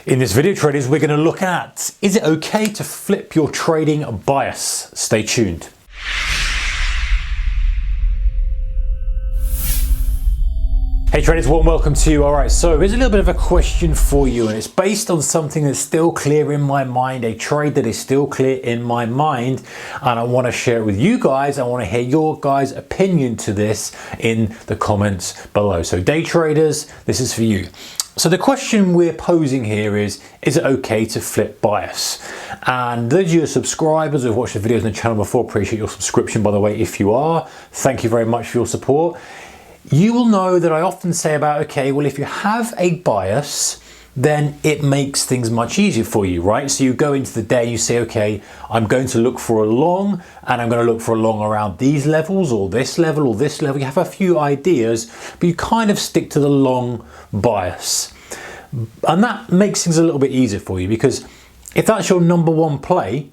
In this video, traders, we're going to look at, is it okay to flip your trading bias? Stay tuned. Hey traders, warm welcome to you. Alright, so here's a little bit of a question for you, and it's based on something that's still clear in my mind, a trade that is still clear in my mind, and I want to share it with you guys. I want to hear your guys' opinion to this in the comments below. So day traders, this is for you. So the question we're posing here is it okay to flip bias? And those of you subscribers who have watched the videos on the channel before, appreciate your subscription, by the way. If you are, thank you very much for your support. You will know that I often say about, okay, well, if you have a bias, then it makes things much easier for you, right? So you go into the day, you say, okay, I'm going to look for a long, and I'm going to look for a long around these levels or this level or this level. You have a few ideas, but you kind of stick to the long bias. And that makes things a little bit easier for you, because if that's your number one play,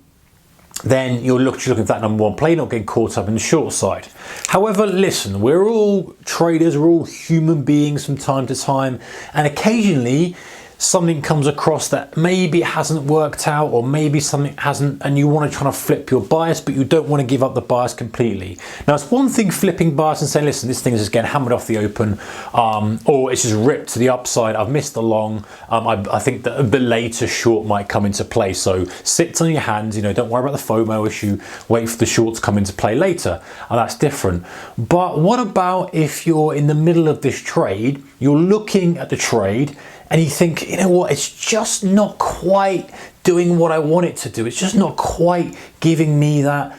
then you're looking for that number one play, not getting caught up in the short side. However, listen, we're all traders, we're all human beings from time to time, and occasionally something comes across that maybe it hasn't worked out, or maybe something hasn't, and you want to try to flip your bias, but you don't want to give up the bias completely. Now, it's one thing flipping bias and saying, listen, this thing is just getting hammered off the open, or it's just ripped to the upside. I've missed the long. I think that a bit later short might come into play. So sit on your hands, you know, don't worry about the FOMO issue. Wait for the short to come into play later, and that's different. But what about if you're in the middle of this trade, you're looking at the trade, and you think, you know what, it's just not quite doing what I want it to do. It's just not quite giving me that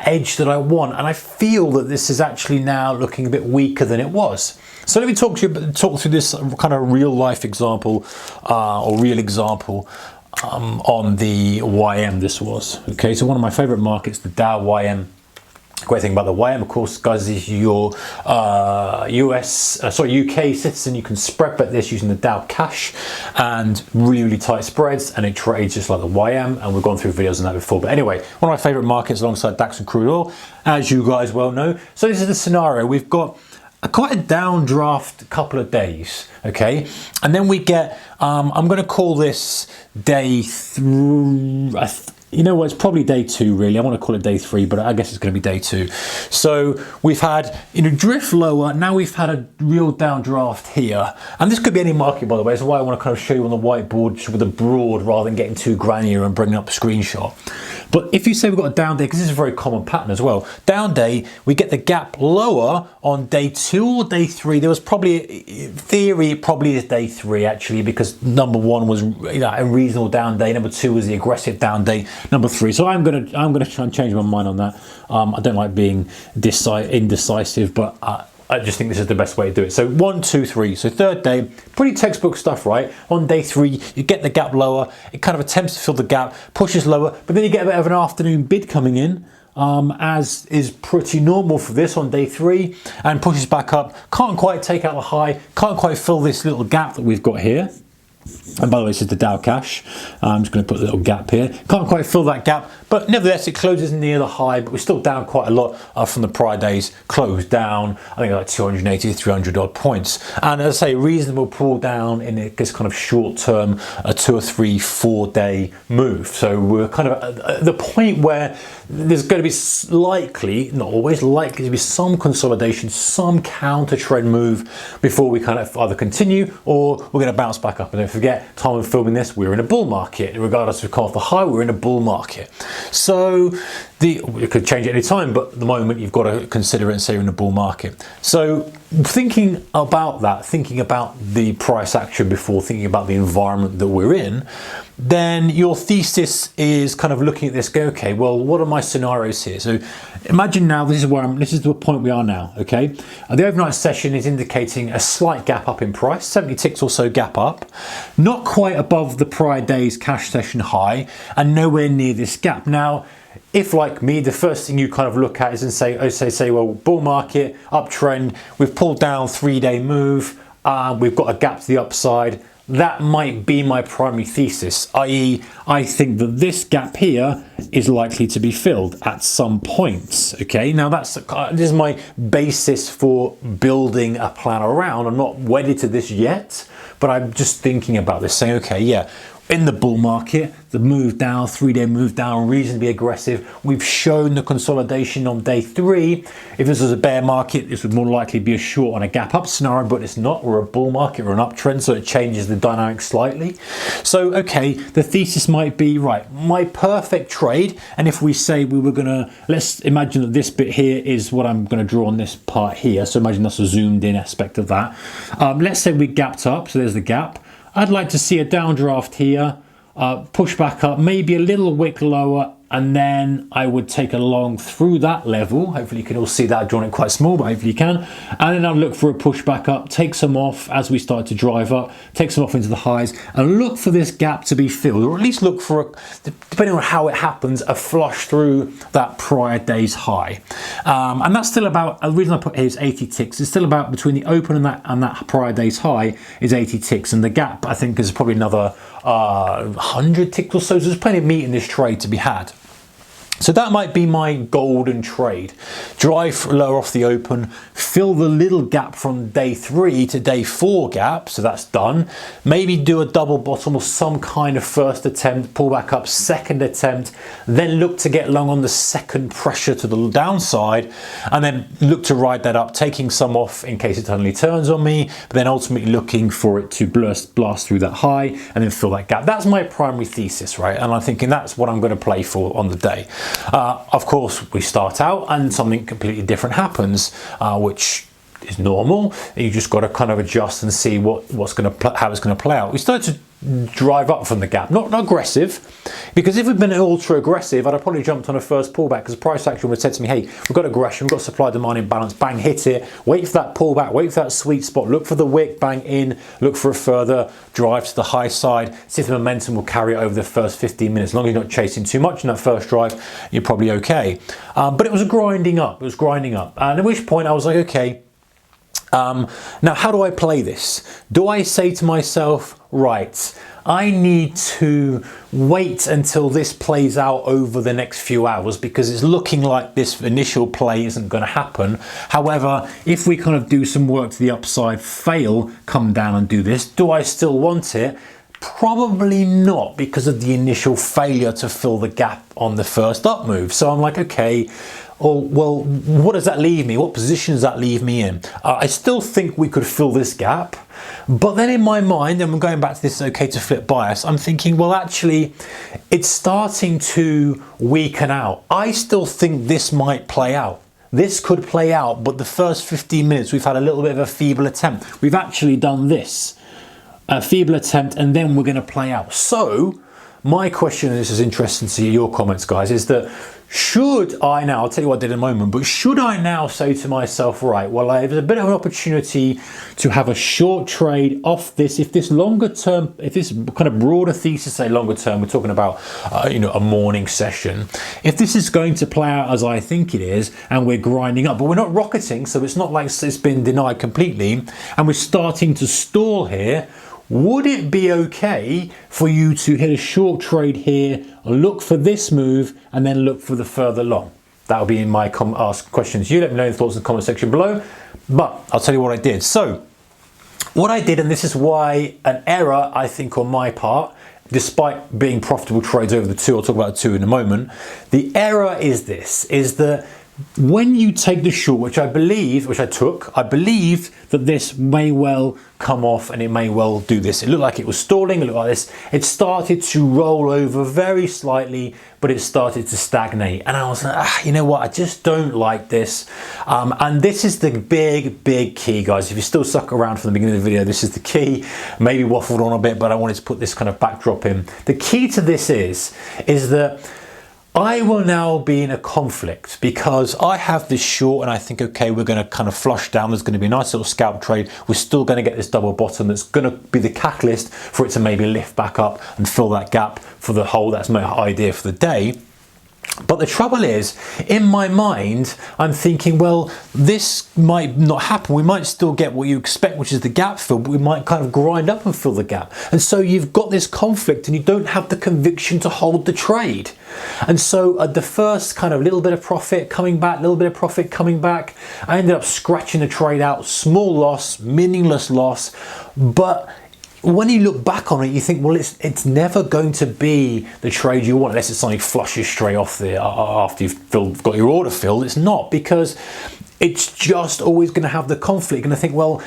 edge that I want. And I feel that this is actually now looking a bit weaker than it was. So let me talk through this kind of real life example, or real example on the YM this was. Okay, so one of my favorite markets, the Dow YM. Great thing about the YM, of course, guys, is your UK citizen. You can spread bet this using the Dow cash and really tight spreads, and it trades just like the YM, and we've gone through videos on that before. But anyway, one of my favorite markets alongside DAX and crude oil, as you guys well know. So this is the scenario. We've got quite a downdraft couple of days, okay, and then we get I'm going to call this day three. You know what, it's probably day two really. I want to call it day three, but I guess it's going to be day two. So we've had, you know, drift lower. Now we've had a real downdraft here, and this could be any market, by the way. That's why I want to kind of show you on the whiteboard with a broad rather than getting too granular and bringing up a screenshot. But if you say we've got a down day, because this is a very common pattern as well, down day, we get the gap lower on day two or day three. There was probably, in theory, it probably is day three actually, because number one was, you know, a reasonable down day. Number two was the aggressive down day. Number three. So I'm gonna try and change my mind on that. I don't like being indecisive, but I just think this is the best way to do it. So 1, 2, 3. So third day, pretty textbook stuff, right? On day three, you get the gap lower. It kind of attempts to fill the gap, pushes lower, but then you get a bit of an afternoon bid coming in, as is pretty normal for this on day three, and pushes back up. Can't quite take out the high. Can't quite fill this little gap that we've got here. And by the way, this is the Dow cash. I'm just going to put a little gap here. Can't quite fill that gap, but nevertheless, it closes near the high, but we're still down quite a lot from the prior day's close down. I think like 280, 300 odd points. And as I say, reasonable pull down in this kind of short term, a 2 or 3, 4 day move. So we're kind of at the point where there's going to be likely, not always, likely to be some consolidation, some counter trend move before we kind of either continue or we're going to bounce back up. And don't forget, time of filming this, we're in a bull market. Regardless of off the high, we're in a bull market. So it could change at any time, but at the moment you've got to consider it and say you're in a bull market. So thinking about that, thinking about the price action before thinking about the environment that we're in, then your thesis is kind of looking at this, go, okay, well, what are my scenarios here? So imagine now, this is the point we are now, okay? The overnight session is indicating a slight gap up in price, 70 ticks or so gap up, not quite above the prior day's cash session high, and nowhere near this gap. Now, if like me, the first thing you kind of look at is and say, well, bull market, uptrend, we've pulled down 3-day move, we've got a gap to the upside, that might be my primary thesis, i.e. I think that this gap here is likely to be filled at some points, okay? Now this is my basis for building a plan around. I'm not wedded to this yet, but I'm just thinking about this, saying, okay, yeah, in the bull market, the move down, 3-day move down, reasonably aggressive. We've shown the consolidation on day 3. If this was a bear market, this would more likely be a short on a gap up scenario, but it's not. We're a bull market, we're an uptrend, so it changes the dynamic slightly. So, okay, the thesis might be, right, my perfect trade, and if we say we were gonna, let's imagine that this bit here is what I'm gonna draw on this part here. So imagine that's a zoomed in aspect of that. Let's say we gapped up, so there's the gap. I'd like to see a downdraft here, push back up, maybe a little wick lower, and then I would take a long through that level. Hopefully you can all see that. I've drawn it quite small, but hopefully you can. And then I'll look for a push back up, take some off as we start to drive up, take some off into the highs, and look for this gap to be filled, or at least look for, depending on how it happens, a flush through that prior day's high. And that's still about, the reason I put here is 80 ticks. It's still about between the open and that prior day's high is 80 ticks. And the gap, I think, is probably another 100 ticks or so. So there's plenty of meat in this trade to be had. So that might be my golden trade. Drive lower off the open, fill the little gap from day 3 to day 4 gap, so that's done. Maybe do a double bottom or some kind of first attempt, pull back up, second attempt, then look to get long on the second pressure to the downside, and then look to ride that up, taking some off in case it suddenly turns on me, but then ultimately looking for it to blast through that high and then fill that gap. That's my primary thesis, right? And I'm thinking that's what I'm going to play for on the day. Of course, we start out and something completely different happens, which is normal. You just got to kind of adjust and see how it's going to play out. We started to drive up from the gap, not aggressive, because if we'd been ultra aggressive, I'd have probably jumped on a first pullback, because price action would have said to me, hey, we've got aggression, we've got supply demand imbalance, bang, hit it, wait for that pullback, wait for that sweet spot, look for the wick, bang in, look for a further drive to the high side, see if the momentum will carry it over the first 15 minutes. As long as you're not chasing too much in that first drive, you're probably okay. But it was grinding up, and at which point I was like, okay, now how do I play this? Do I say to myself, right, I need to wait until this plays out over the next few hours because it's looking like this initial play isn't going to happen. However, if we kind of do some work to the upside, fail, come down and do this, do I still want it? Probably not, because of the initial failure to fill the gap on the first up move. So I'm like, okay, oh, well, what does that leave me? What position does that leave me in? I still think we could fill this gap, but then in my mind, and I'm going back to this okay to flip bias, I'm thinking, well, actually, it's starting to weaken out. I still think this might play out. This could play out, but the first 15 minutes, we've had a little bit of a feeble attempt. We've actually done this, a feeble attempt, and then we're going to play out. So my question, and this is interesting to see your comments, guys, is that should I now, I'll tell you what I did in a moment, but should I now say to myself, right, well, there's a bit of an opportunity to have a short trade off this. If this longer term, if this kind of broader thesis, say longer term, we're talking about, a morning session. If this is going to play out as I think it is, and we're grinding up, but we're not rocketing, so it's not like it's been denied completely, and we're starting to stall here, would it be okay for you to hit a short trade here, look for this move, and then look for the further long? That'll be in my ask questions. You let me know your thoughts in the comment section below, but I'll tell you what I did. So what I did, and this is why an error, I think, on my part, despite being profitable trades over the two, I'll talk about the two in a moment, the error is this, is that when you take the short, which I believe that this may well come off and it may well do this. It looked like it was stalling, it looked like this. It started to roll over very slightly, but it started to stagnate. And I was like, you know what, I just don't like this. And this is the big key, guys. If you're still stuck around from the beginning of the video, this is the key. Maybe waffled on a bit, but I wanted to put this kind of backdrop in. The key to this is that I will now be in a conflict because I have this short and I think, okay, we're going to kind of flush down. There's going to be a nice little scalp trade. We're still going to get this double bottom that's going to be the catalyst for it to maybe lift back up and fill that gap for the whole. That's my idea for the day. But the trouble is, in my mind, I'm thinking, well, this might not happen. We might still get what you expect, which is the gap fill, but we might kind of grind up and fill the gap. And so you've got this conflict and you don't have the conviction to hold the trade. And so at the first kind of little bit of profit coming back, little bit of profit coming back, I ended up scratching the trade out, small loss, meaningless loss, but when you look back on it, you think, well, it's never going to be the trade you want unless it suddenly flushes straight off there after you've got your order filled. It's not, because it's just always going to have the conflict. You're going to think, well,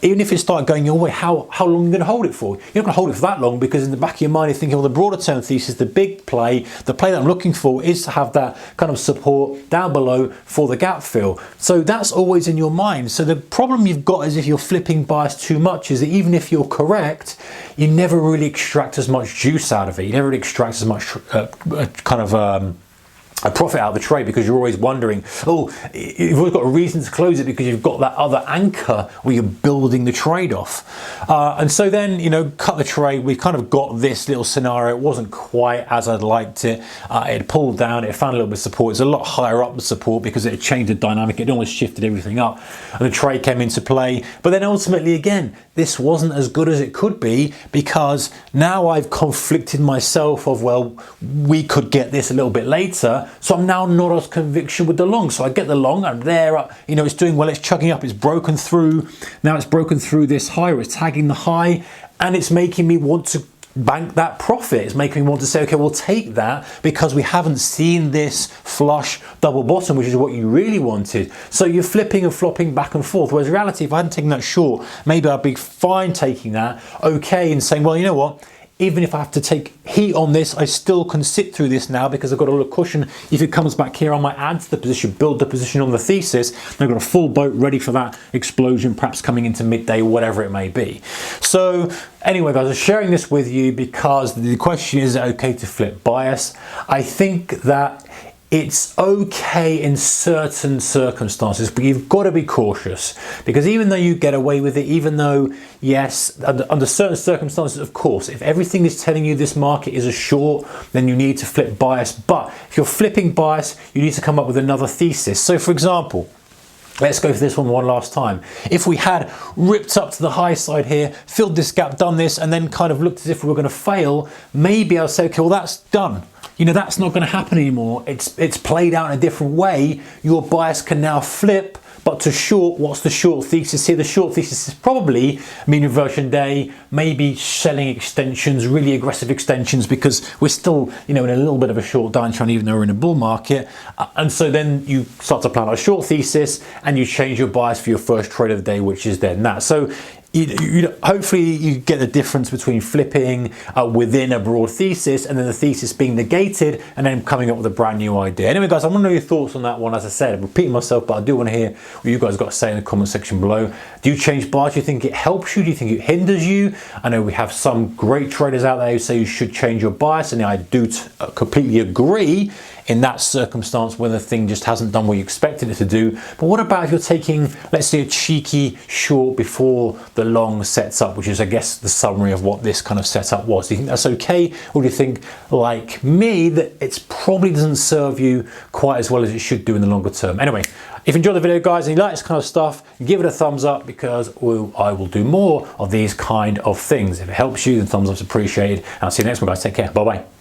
even if it started going your way, how long are you going to hold it for? You're not going to hold it for that long, because in the back of your mind you're thinking, well, the broader term thesis, the big play, the play that I'm looking for is to have that kind of support down below for the gap fill. So that's always in your mind. So the problem you've got is if you're flipping bias too much, is that even if you're correct, you never really extract as much juice out of it. You never really extract as much a profit out of the trade, because you're always wondering, oh, you've always got a reason to close it because you've got that other anchor where you're building the trade off. And so then, cut the trade. We kind of got this little scenario. It wasn't quite as I'd liked it. It pulled down, it found a little bit of support. It's a lot higher up the support because it had changed the dynamic. It almost shifted everything up and the trade came into play. But then ultimately, again, this wasn't as good as it could be, because now I've conflicted myself of, well, we could get this a little bit later. So I'm now not as conviction with the long. So I get the long, I'm there, it's doing well, it's chugging up, it's broken through. Now it's broken through this high, or it's tagging the high, and it's making me want to bank that profit. It's making me want to say, okay, we'll take that, because we haven't seen this flush double bottom, which is what you really wanted. So you're flipping and flopping back and forth. Whereas in reality, if I hadn't taken that short, maybe I'd be fine taking that, okay, and saying, well, you know what? Even if I have to take heat on this, I still can sit through this now, because I've got a little cushion. If it comes back here, I might add to the position, build the position on the thesis. And I've got a full boat ready for that explosion, perhaps coming into midday, whatever it may be. So anyway, guys, I'm sharing this with you because the question is, okay to flip bias? I think that it's okay in certain circumstances, but you've got to be cautious, because even though you get away with it, even though, yes, under certain circumstances, of course, if everything is telling you this market is a short, then you need to flip bias. But if you're flipping bias, you need to come up with another thesis. So for example, let's go for this one last time. If we had ripped up to the high side here, filled this gap, done this, and then kind of looked as if we were going to fail, maybe I'll say, okay, well, that's done. That's not going to happen anymore. It's played out in a different way. Your bias can now flip. But to short, what's the short thesis here? The short thesis is probably mean reversion day, maybe selling extensions, really aggressive extensions, because we're still, in a little bit of a short downtrend, even though we're in a bull market. And so then you start to plan a short thesis, and you change your bias for your first trade of the day, which is then that. So hopefully you get the difference between flipping within a broad thesis, and then the thesis being negated, and then coming up with a brand new idea. Anyway, guys, I want to know your thoughts on that one. As I said, I'm repeating myself, but I do want to hear what you guys got to say in the comment section below. Do you change bias? Do you think it helps you? Do you think it hinders you? I know we have some great traders out there who say you should change your bias, and I do completely agree in that circumstance when the thing just hasn't done what you expected it to do. But what about if you're taking, let's say, a cheeky short before the long sets up, which is, I guess, the summary of what this kind of setup was? Do you think that's okay? Or do you think, like me, that it probably doesn't serve you quite as well as it should do in the longer term? Anyway, if you enjoyed the video, guys, and you like this kind of stuff, give it a thumbs up, because I will do more of these kind of things. If it helps you, then thumbs up's appreciated. And I'll see you next one, guys. Take care. Bye-bye.